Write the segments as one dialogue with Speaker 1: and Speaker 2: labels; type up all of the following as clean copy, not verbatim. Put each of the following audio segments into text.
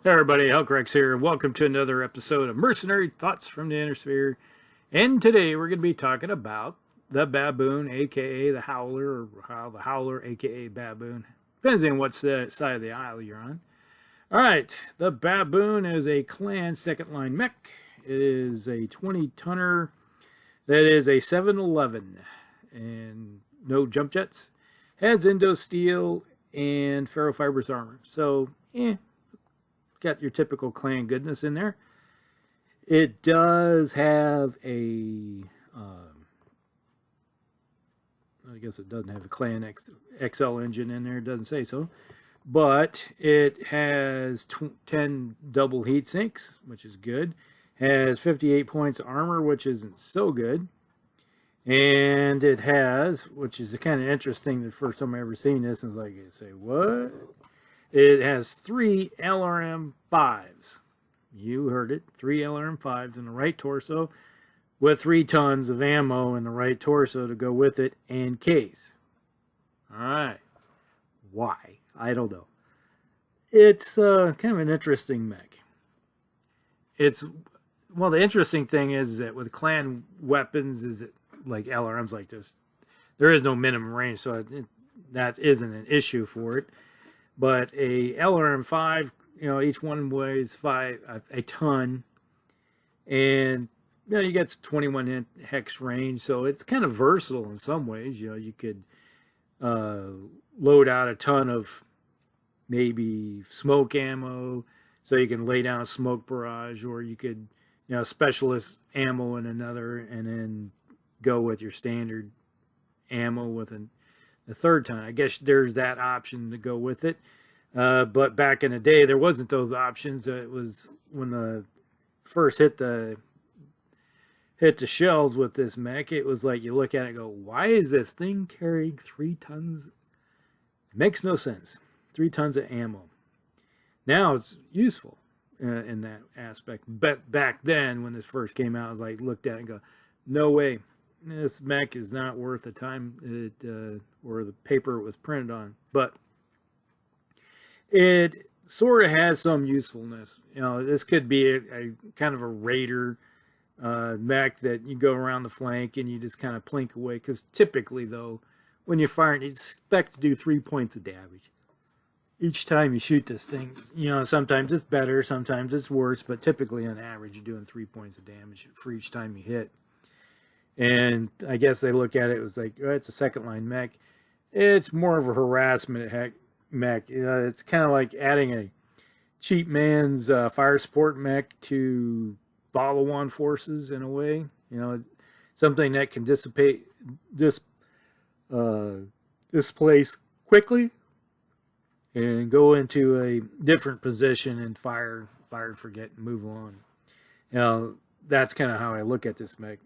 Speaker 1: Hey everybody, Hellcrex here. Welcome to another episode of Mercenary Thoughts from the Inner Sphere. And today we're going to be talking about the Baboon, aka the Howler, or how the Howler, aka Baboon. Depends on what side of the aisle you're on. Alright, the Baboon is a clan second line mech. It is a 20-tonner that is a 711 and no jump jets. Has Indo Steel and ferrofibrous armor. So, got your typical clan goodness in there. It does have a, I guess it doesn't have a clan XL engine in there, it doesn't say so. But it has 10 double heat sinks, which is good. Has 58 points of armor, which isn't so good. And it has, which is kind of interesting, the first time I ever seen this, and I was like, I say, what? It has 3 LRM-5s. You heard it. 3 LRM-5s in the right torso with 3 tons of ammo in the right torso to go with it and case. Alright. Why? I don't know. It's kind of an interesting mech. Well, the interesting thing is that with clan weapons, is it like LRMs like this, there is no minimum range, so that isn't an issue for it. But a LRM-5, each one weighs a ton, and you get 21 hex range, so it's kind of versatile in some ways. You could load out a ton of maybe smoke ammo, so you can lay down a smoke barrage, or you could, specialist ammo in another, and then go with your standard ammo with the third ton. I guess there's that option to go with it. But back in the day, there wasn't those options. It was when the first hit the shelves with this mech, it was like you look at it and go, why is this thing carrying 3 tons? It makes no sense. 3 tons of ammo. Now it's useful in that aspect. But back then, when this first came out, I was like, looked at it and go, no way. This mech is not worth the time or the paper it was printed on. But it sort of has some usefulness. This could be a kind of a raider mech that you go around the flank and you just kind of plink away. Because typically, though, when you're firing, you expect to do 3 points of damage each time you shoot this thing. Sometimes it's better, sometimes it's worse, but typically on average, you're doing 3 points of damage for each time you hit. And I guess they look at it as like, oh, it's a second line mech. It's more of a harassment mech. It's kind of like adding a cheap man's fire support mech to follow-on forces in a way. Something that can displace quickly and go into a different position and fire, forget, and move on. That's kind of how I look at this mech.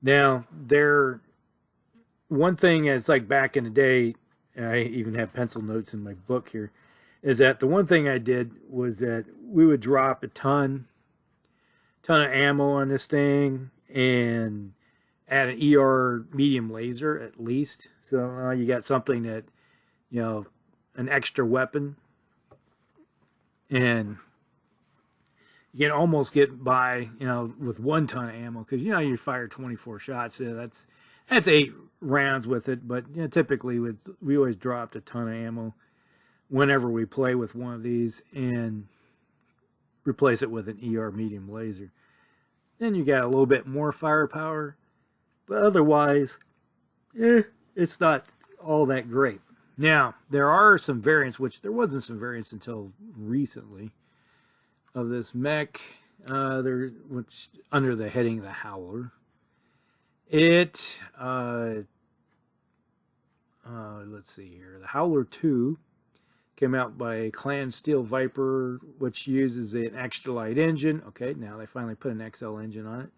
Speaker 1: Now, one thing is like back in the day, and I even have pencil notes in my book here, is that the one thing I did was that we would drop a ton of ammo on this thing and add an ER medium laser at least. So you got something that, an extra weapon, and you can almost get by, with 1 ton of ammo, because you fire 24 shots. So that's 8 rounds with it. But typically we always dropped a ton of ammo whenever we play with one of these and replace it with an ER medium laser. Then you got a little bit more firepower, but otherwise, it's not all that great. Now, there are some variants, which there wasn't some variants until recently, of this mech, which under the heading of the Howler. It, let's see here, the Howler 2 came out by Clan Steel Viper, which uses an extra light engine. Okay, now they finally put an XL engine on it.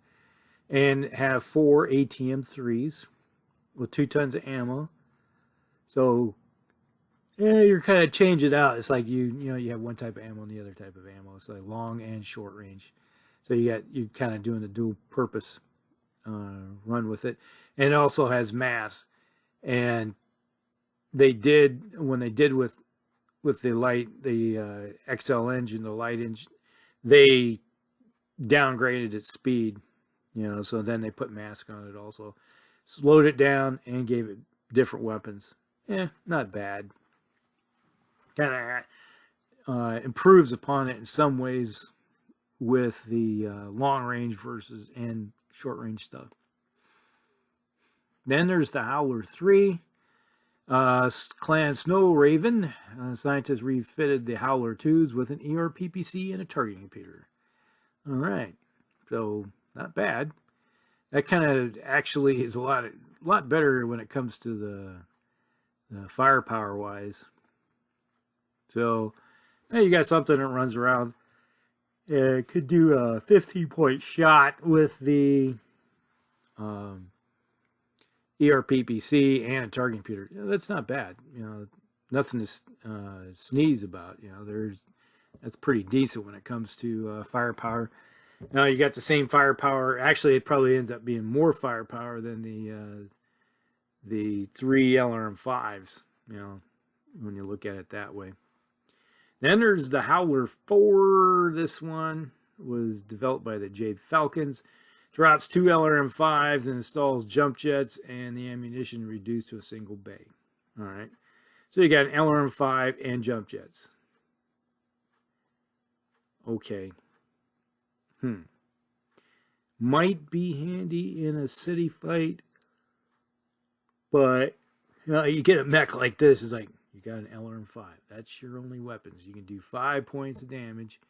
Speaker 1: And have 4 ATM-3s with 2 tons of ammo. So, you're kind of change it out. It's like you have one type of ammo and the other type of ammo. It's like long and short range. So you're kind of doing the dual purpose run with it. And it also has mass. And when they did with with the XL engine, the light engine, they downgraded its speed, you know, so then they put mask on it also. Slowed it down and gave it different weapons. Not bad. Kind of improves upon it in some ways with the long range versus and short range stuff. Then there's the Howler 3. Clan Snow Raven. Scientists refitted the Howler 2s with an ERPPC and a targeting computer. All right. So, not bad. That kind of actually is a lot better when it comes to the firepower wise. So, you got something that runs around. It could do a 15-point shot with the ERPPC and a targeting computer. That's not bad. You know, nothing to sneeze about. You know, that's pretty decent when it comes to firepower. Now you got the same firepower. Actually, it probably ends up being more firepower than the 3 LRM5s. You know, when you look at it that way. Then there's the Howler 4. This one was developed by the Jade Falcons. Drops 2 LRM5s and installs jump jets and the ammunition reduced to a single bay. All right. So you got an LRM5 and jump jets. Okay. Might be handy in a city fight, but you get a mech like this, it's like, you got an LRM5. That's your only weapons. You can do 5 points of damage,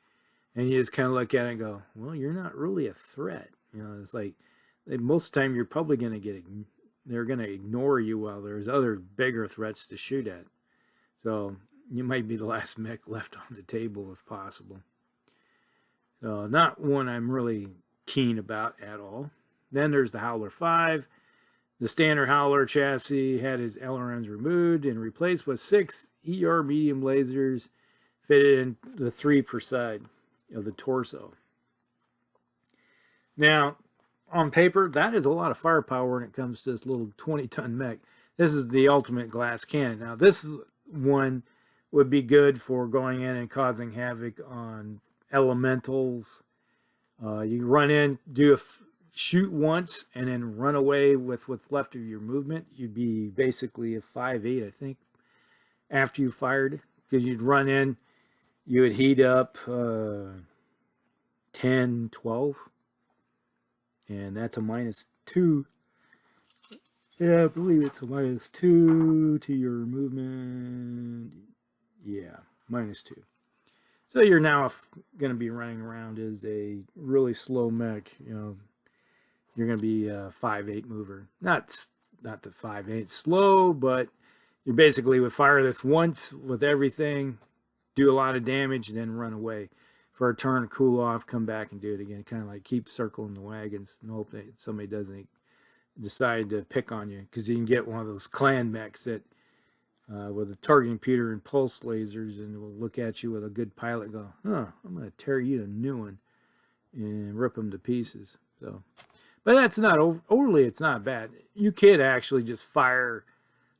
Speaker 1: and you just kind of look at it and go, well, you're not really a threat. You know, it's like, most of the time you're probably going to they're going to ignore you while there's other bigger threats to shoot at. So, you might be the last mech left on the table if possible. So, not one I'm really keen about at all. Then there's the Howler 5. The standard Howler chassis had his LRMs removed and replaced with 6 ER medium lasers fitted in the 3 per side of the torso. Now, on paper, that is a lot of firepower when it comes to this little 20-ton mech. This is the ultimate glass cannon. Now, this one would be good for going in and causing havoc on elementals. You run in, shoot once, and then run away with what's left of your movement. You'd be basically a 5.8, I think, after you fired. Because you'd run in, you would heat up 10, 12. And that's a -2. Yeah, I believe it's a -2 to your movement. Yeah, -2. So you're now going to be running around as a really slow mech. You know, you're going to be a 5.8 mover. Not the 5.8 slow, but you basically would fire this once with everything, do a lot of damage, and then run away for a turn, cool off, come back and do it again. Kind of like keep circling the wagons and hope that somebody doesn't decide to pick on you, because you can get one of those clan mechs that with a targeting computer and pulse lasers, and will look at you with a good pilot and go, I'm going to tear you a new one and rip them to pieces. So, but that's not overly, it's not bad. You could actually just fire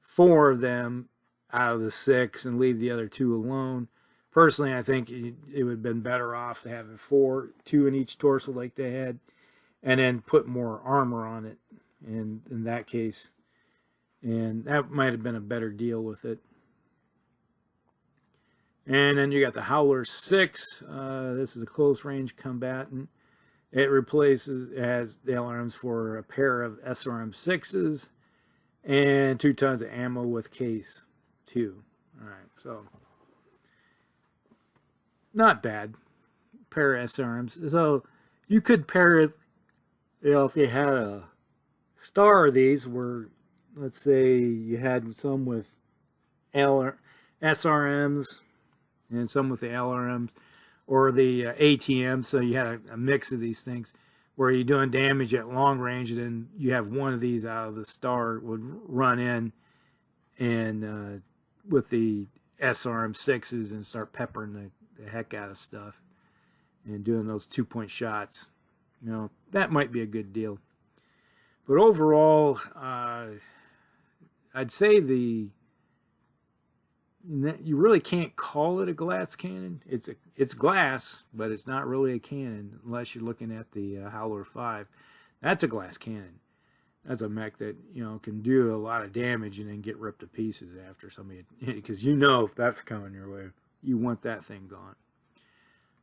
Speaker 1: 4 of them out of the 6 and leave the other 2 alone. Personally, I think it would have been better off having 4, 2 in each torso like they had, and then put more armor on it. And in that case, and that might have been a better deal with it. And then you got the Howler 6. This is a close range combatant. It has the LRMs for a pair of SRM 6s and 2 tons of ammo with case 2. All right, so not bad. Pair of SRMs. So you could pair it, if you had a star of these, where let's say you had some with SRMs and some with the LRMs, or the ATM, so you had a mix of these things where you're doing damage at long range, and then you have one of these out of the star would run in and with the SRM 6s and start peppering the heck out of stuff and doing those 2-point shots. You know, that might be a good deal. But overall, I'd say the you really can't call it a glass cannon. It's glass, but it's not really a cannon unless you're looking at the Howler 5. That's a glass cannon. That's a mech that, you know, can do a lot of damage and then get ripped to pieces after somebody, because you know if that's coming your way, you want that thing gone.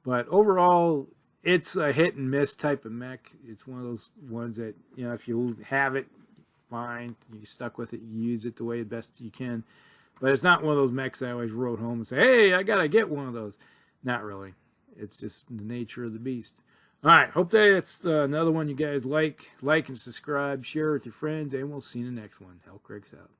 Speaker 1: But overall, it's a hit and miss type of mech. It's one of those ones that, you know, if you have it, fine, you stuck with it, you use it the way the best you can. But it's not one of those mechs I always wrote home and say, hey, I gotta get one of those. Not really. It's just the nature of the beast. All right, hope that it's another one you guys like. Like and subscribe, share with your friends, and we'll see you in the next one. Hellcraig's out.